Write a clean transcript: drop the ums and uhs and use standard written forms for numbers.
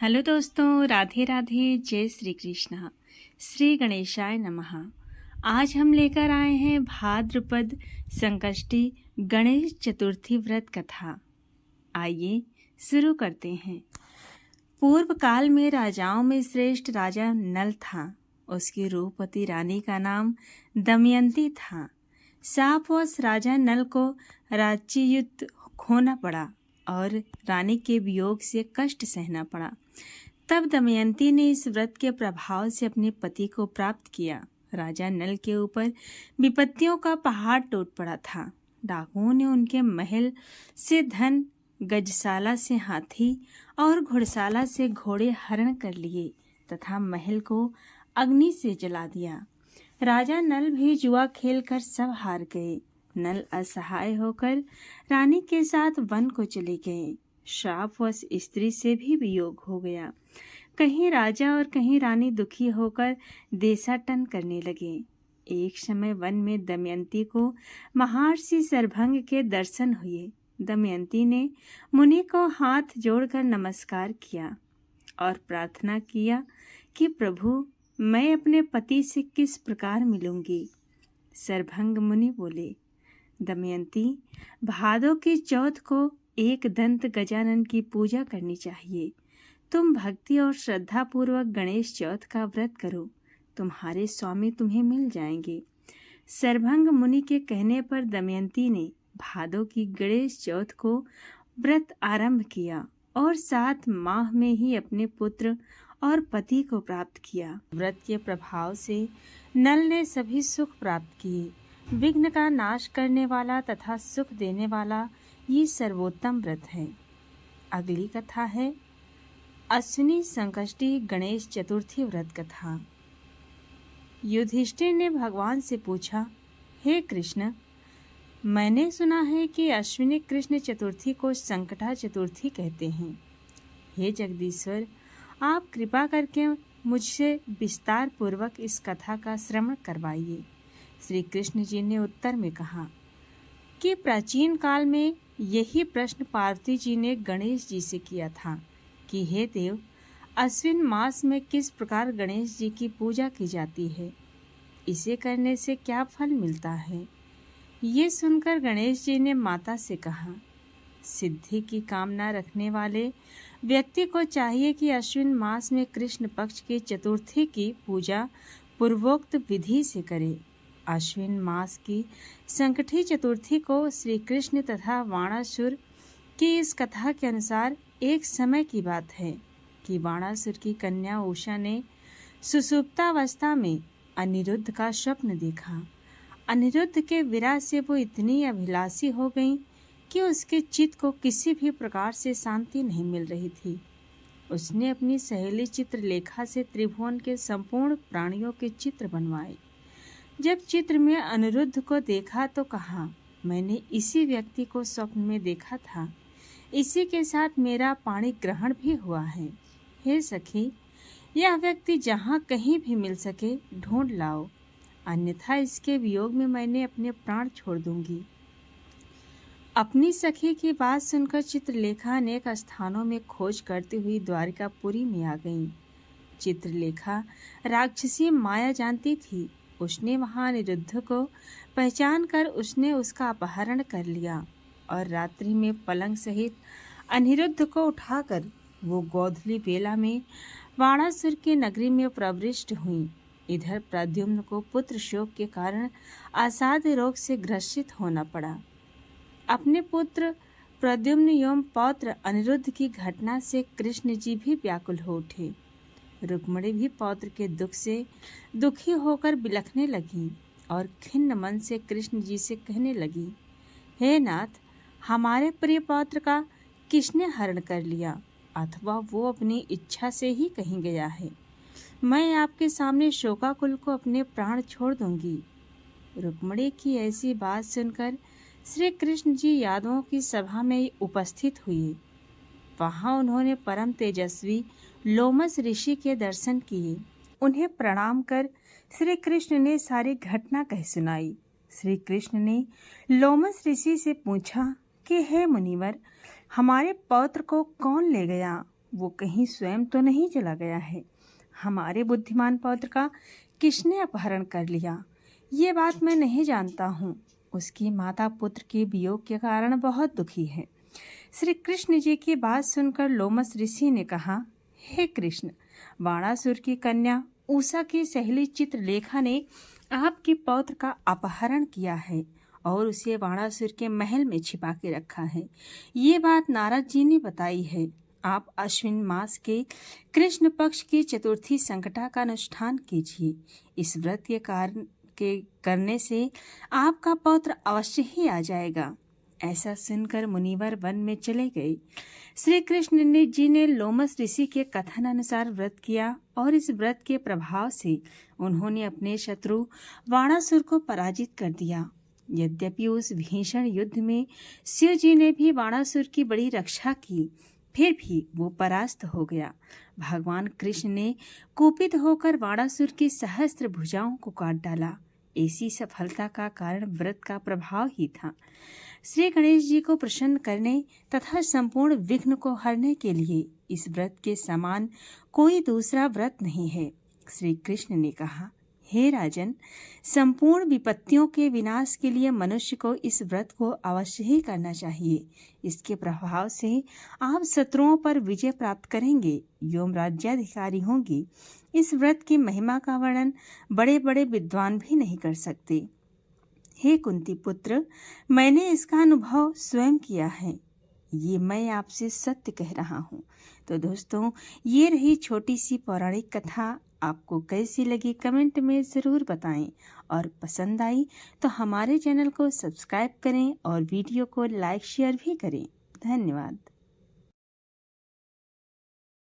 Hello दोस्तों, राधे राधे, जय श्री कृष्ण। श्री गणेशाय नमः। आज हम लेकर आए हैं भाद्रपद संकष्टी गणेश चतुर्थी व्रत कथा। आइए शुरू करते हैं। पूर्व काल में राजाओं में श्रेष्ठ राजा नल था। उसकी रूपवती रानी का नाम दमयंती था। शापवश राजा नल को राज्ययुत खोना पड़ा और रानी के वियोग से कष्ट सहना पड़ा। तब दमयंती ने इस व्रत के प्रभाव से अपने पति को प्राप्त किया। राजा नल के ऊपर विपत्तियों का पहाड़ टूट पड़ा था। डाकुओं ने उनके महल से धन, गजशाला से हाथी और घुड़शाला से घोड़े हरण कर लिए तथा महल को अग्नि से जला दिया। राजा नल भी जुआ खेलकर सब हार गए। नल असहाय होकर रानी के साथ वन को चले गए। शापवश स्त्री से भी वियोग हो गया। कहीं राजा और कहीं रानी दुखी होकर देशाटन करने लगे। एक समय वन में दमयंती को महर्षि सरभंग के दर्शन हुए। दमयंती ने मुनि को हाथ जोड़कर नमस्कार किया और प्रार्थना किया कि प्रभु, मैं अपने पति से किस प्रकार मिलूंगी। सरभंग मुनि बोले, दमयंती, भादों की चौथ को एक दंत गजानन की पूजा करनी चाहिए। तुम भक्ति और श्रद्धा पूर्वक गणेश चौथ का व्रत करो, तुम्हारे स्वामी तुम्हें मिल जाएंगे। सरभंग मुनि के कहने पर दमयंती ने भादों की गणेश चौथ को व्रत आरंभ किया और 7 माह में ही अपने पुत्र और पति को प्राप्त किया। व्रत के प्रभाव से नल ने सभी सुख प्राप्त किए। विघ्न का नाश करने वाला तथा सुख देने वाला ये सर्वोत्तम व्रत है। अगली कथा है अश्विनी संकष्टी गणेश चतुर्थी व्रत कथा। युधिष्ठिर ने भगवान से पूछा, हे कृष्ण, मैंने सुना है कि अश्विनी कृष्ण चतुर्थी को संकटा चतुर्थी कहते हैं। हे जगदीश्वर, आप कृपा करके मुझसे विस्तार पूर्वक इस कथा का श्रवण करवाइए। श्री कृष्ण जी ने उत्तर में कहा कि प्राचीन काल में यही प्रश्न पार्वती जी ने गणेश जी से किया था कि हे देव, अश्विन मास में किस प्रकार गणेश जी की पूजा की जाती है, इसे करने से क्या फल मिलता है। ये सुनकर गणेश जी ने माता से कहा, सिद्धि की कामना रखने वाले व्यक्ति को चाहिए कि अश्विन मास में कृष्ण पक्ष की चतुर्थी की पूजा पूर्वोक्त विधि से करे। अश्विन मास की संकटी चतुर्थी को श्री कृष्ण तथा वाणासुर की इस कथा के अनुसार एक समय की बात है कि वाणासुर की कन्या उषा ने सुषुप्तावस्था में अनिरुद्ध का स्वप्न देखा। अनिरुद्ध के विरह से वो इतनी अभिलाषी हो गई कि उसके चित्त को किसी भी प्रकार से शांति नहीं मिल रही थी। उसने अपनी सहेली चित्रलेखा से त्रिभुवन के संपूर्ण प्राणियों के चित्र बनवाए। जब चित्र में अनिरुद्ध को देखा तो कहा, मैंने इसी व्यक्ति को स्वप्न में देखा था, इसी के साथ मेरा पाणी ग्रहण भी हुआ है। हे सखी, यह व्यक्ति जहाँ कहीं भी मिल सके ढूंढ लाओ, अन्यथा इसके वियोग में मैंने अपने प्राण छोड़ दूंगी। अपनी सखी की बात सुनकर चित्रलेखा अनेक स्थानों में खोज करती हुई द्वारिकापुरी में आ गई। चित्रलेखा राक्षसी माया जानती थी। उसने वहां अनिरुद्ध को पहचान कर उसने उसका अपहरण कर लिया और रात्रि में पलंग सहित अनिरुद्ध को उठाकर वो गोधली बेला में वाणासुर की नगरी में प्रविष्ट हुई। इधर प्रद्युम्न को पुत्र शोक के कारण असाध्य रोग से ग्रसित होना पड़ा। अपने पुत्र प्रद्युम्न एवं पौत्र अनिरुद्ध की घटना से कृष्ण जी भी व्याकुल हो उठे। रुक्मिणी भी पौत्र के दुख से दुखी होकर बिलखने लगी और खिन्न मन से कृष्ण जी से कहने लगी, हे नाथ, हमारे प्रिय पौत्र का किसने हरण कर लिया, अथवा वो अपनी इच्छा से ही कहीं गया है। मैं आपके सामने शोकाकुल को अपने प्राण छोड़ दूंगी। रुक्मिणी की ऐसी बात सुनकर श्री कृष्ण जी यादवों की सभा में उपस्थित हुए। वहां उन्होंने परम तेजस्वी लोमस ऋषि के दर्शन किए। उन्हें प्रणाम कर श्री कृष्ण ने सारी घटना कह सुनाई। श्री कृष्ण ने लोमस ऋषि से पूछा कि हे मुनिवर, हमारे पौत्र को कौन ले गया, वो कहीं स्वयं तो नहीं चला गया है। हमारे बुद्धिमान पौत्र का किसने अपहरण कर लिया, ये बात मैं नहीं जानता हूँ। उसकी माता पुत्र के वियोग के कारण बहुत दुखी है। श्री कृष्ण जी की बात सुनकर लोमस ऋषि ने कहा, हे कृष्ण, बाणासुर की कन्या उषा की सहेली चित्रलेखा ने आपके पौत्र का अपहरण किया है और उसे बाणासुर के महल में छिपा के रखा है। ये बात नारद जी ने बताई है। आप अश्विन मास के कृष्ण पक्ष की चतुर्थी संकटा का अनुष्ठान कीजिए। इस व्रत के करने से आपका पौत्र अवश्य ही आ जाएगा। ऐसा सुनकर मुनिवर वन में चले गए। श्री कृष्ण जी ने लोमस ऋषि के कथन अनुसार व्रत किया और इस व्रत के प्रभाव से उन्होंने अपने शत्रु बाणासुर को पराजित कर दिया। यद्यपि उस भीषण युद्ध में शिव जी ने भी बाणासुर की बड़ी रक्षा की, फिर भी वो परास्त हो गया। भगवान कृष्ण ने कुपित होकर बाणासुर की सहस्त्र भुजाओं को काट डाला। ऐसी सफलता का कारण व्रत का प्रभाव ही था। श्री गणेश जी को प्रसन्न करने तथा संपूर्ण विघ्न को हरने के लिए इस व्रत के समान कोई दूसरा व्रत नहीं है। श्री कृष्ण ने कहा, हे राजन, संपूर्ण विपत्तियों के विनाश के लिए मनुष्य को इस व्रत को अवश्य ही करना चाहिए। इसके प्रभाव से आप शत्रुओं पर विजय प्राप्त करेंगे, यम राज्याधिकारी होंगे। इस व्रत की महिमा का वर्णन बड़े बड़े विद्वान भी नहीं कर सकते। हे कुंती पुत्र, मैंने इसका अनुभव स्वयं किया है। ये मैं आपसे सत्य कह रहा हूँ। तो दोस्तों, ये रही छोटी सी पौराणिक कथा। आपको कैसी लगी कमेंट में ज़रूर बताएं और पसंद आई तो हमारे चैनल को सब्सक्राइब करें और वीडियो को लाइक शेयर भी करें। धन्यवाद।